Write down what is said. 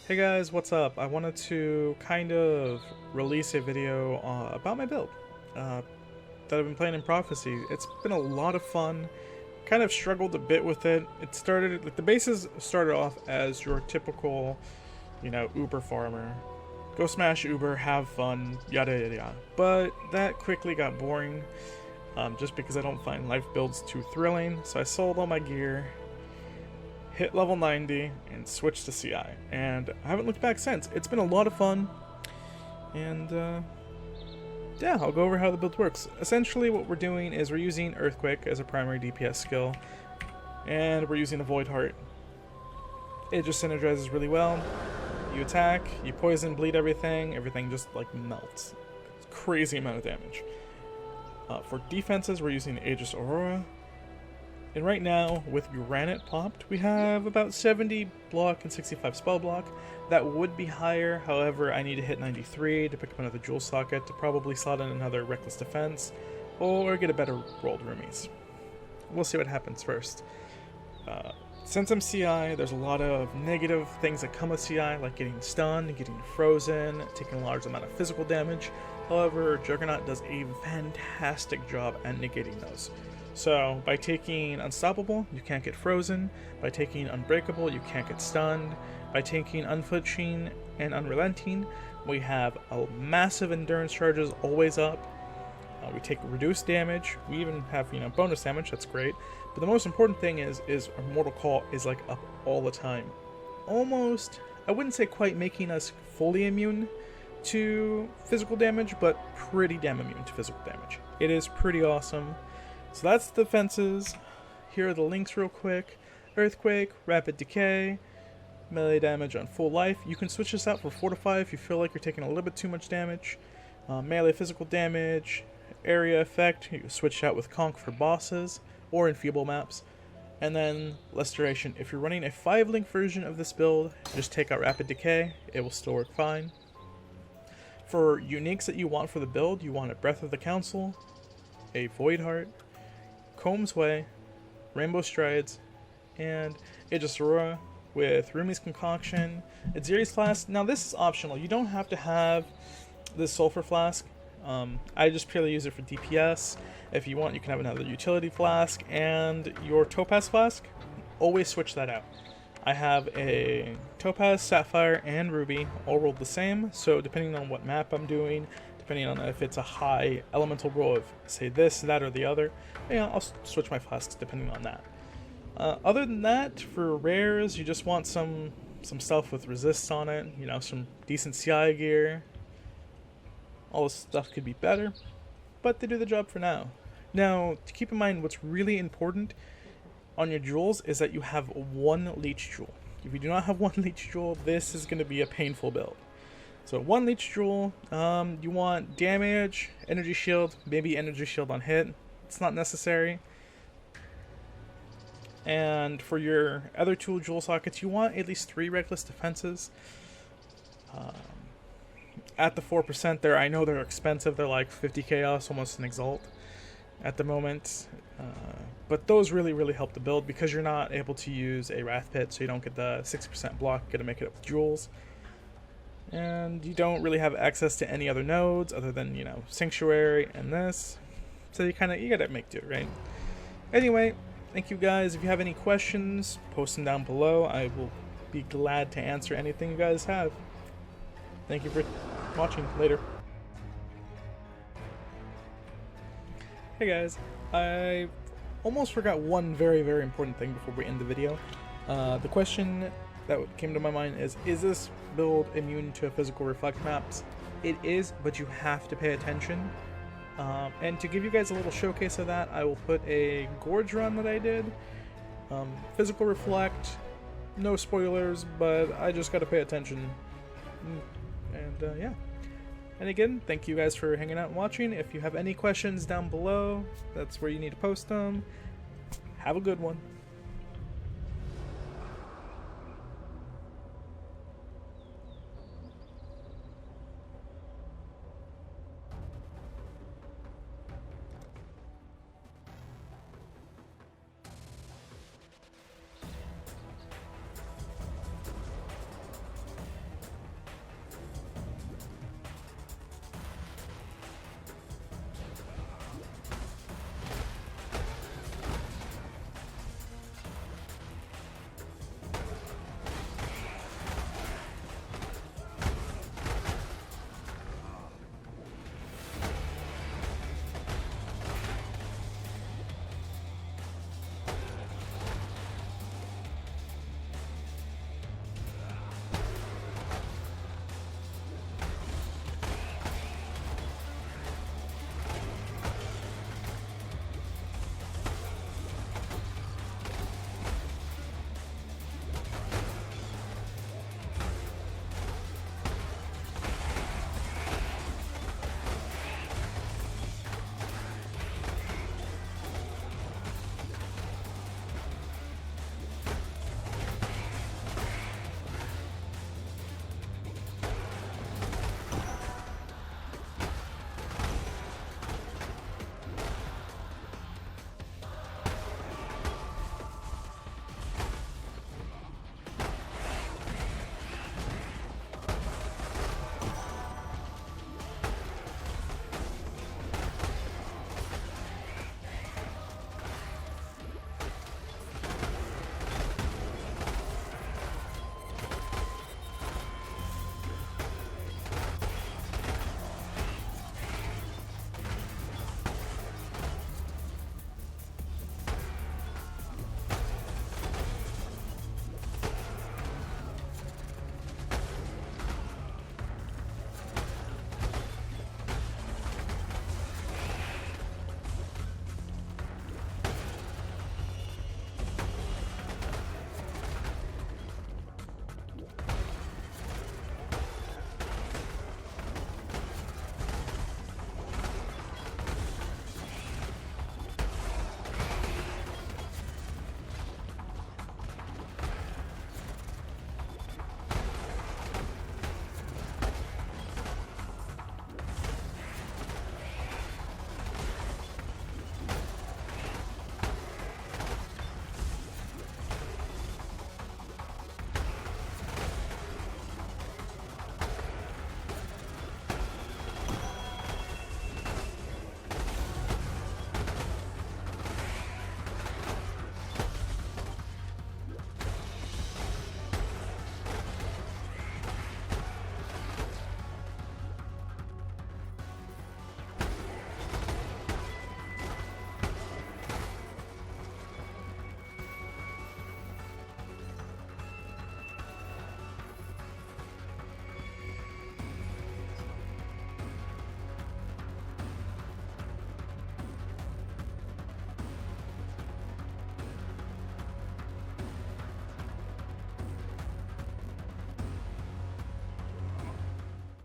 Hey guys, what's up? I wanted to kind of release a video about my build that I've been playing in Prophecy. It's been a lot of fun. Kind of struggled a bit with it. It started, like, the bases started off as your typical, Uber farmer. Go smash Uber, have fun, yada yada yada. But that quickly got boring, just because I don't find life builds too thrilling. So I sold all my gear, hit level 90, and switched to CI. And I haven't looked back since. It's been a lot of fun. And, yeah, I'll go over how the build works. Essentially what we're doing is we're using Earthquake as a primary DPS skill. And we're using a Void Heart. It just synergizes really well. You attack, you poison, bleed everything just like melts. It's a crazy amount of damage. For defenses, we're using Aegis Aurora. And right now, with Granite popped, we have about 70 block and 65 spell block. That would be higher, however, I need to hit 93 to pick up another jewel socket to probably slot in another Reckless Defense, or get a better rolled roomies. We'll see what happens first. Since I'm CI, there's a lot of negative things that come with CI, like getting stunned, getting frozen, taking a large amount of physical damage. However, Juggernaut does a fantastic job at negating those. So, by taking Unstoppable, you can't get frozen. By taking Unbreakable, you can't get stunned. By taking Unflinching and Unrelenting, we have a massive endurance charges always up. We take reduced damage. We even have, bonus damage. That's great. But the most important thing is our Mortal Call is like up all the time. Almost, I wouldn't say quite making us fully immune to physical damage, but pretty damn immune to physical damage. It is pretty awesome. So that's the defenses. Here are the links real quick. Earthquake, Rapid Decay, melee damage on full life. You can switch this out for Fortify if you feel like you're taking a little bit too much damage. Melee physical damage, area effect, you can switch out with Conk for bosses, or Enfeeble maps. And then less duration. If you're running a 5-link version of this build, just take out Rapid Decay, it will still work fine. For uniques that you want for the build, you want a Breath of the Council, a Void Heart, Comb's Way, Rainbow Strides, and Aegis Aurora with Rumi's Concoction, Aziri's Flask. Now this is optional. You don't have to have this Sulfur Flask. I just purely use it for DPS. If you want, you can have another Utility Flask, and your Topaz Flask, always switch that out. I have a Topaz, Sapphire, and Ruby, all rolled the same, so depending on what map I'm doing, depending on if it's a high elemental roll of, say, this, that, or the other, I'll switch my flasks depending on that. Other than that, for rares, you just want some stuff with resists on it, some decent CI gear. All this stuff could be better, but they do the job for now. Now, to keep in mind, what's really important on your jewels is that you have one leech jewel. If you do not have one leech jewel, this is going to be a painful build. So 1 leech jewel, you want damage, energy shield, maybe energy shield on hit. It's not necessary. And for your other 2 jewel sockets, you want at least 3 reckless defenses. At the 4% there, I know they're expensive. They're like 50 chaos, almost an exalt at the moment. But those really help the build because you're not able to use a Wrath Pit, so you don't get the 60% block. You gotta make it up with jewels. And you don't really have access to any other nodes other than, Sanctuary and this. So you gotta make do, right? Anyway, thank you guys. If you have any questions, post them down below. I will be glad to answer anything you guys have. Thank you for watching. Later. Hey guys, I almost forgot one very important thing before we end the video. The question that came to my mind is this build immune to physical reflect maps? It is, but you have to pay attention. And to give you guys a little showcase of that, I will put a Gorge run that I did. Physical reflect, no spoilers, but I just gotta pay attention. And yeah. And again, thank you guys for hanging out and watching. If you have any questions down below, that's where you need to post them. Have a good one.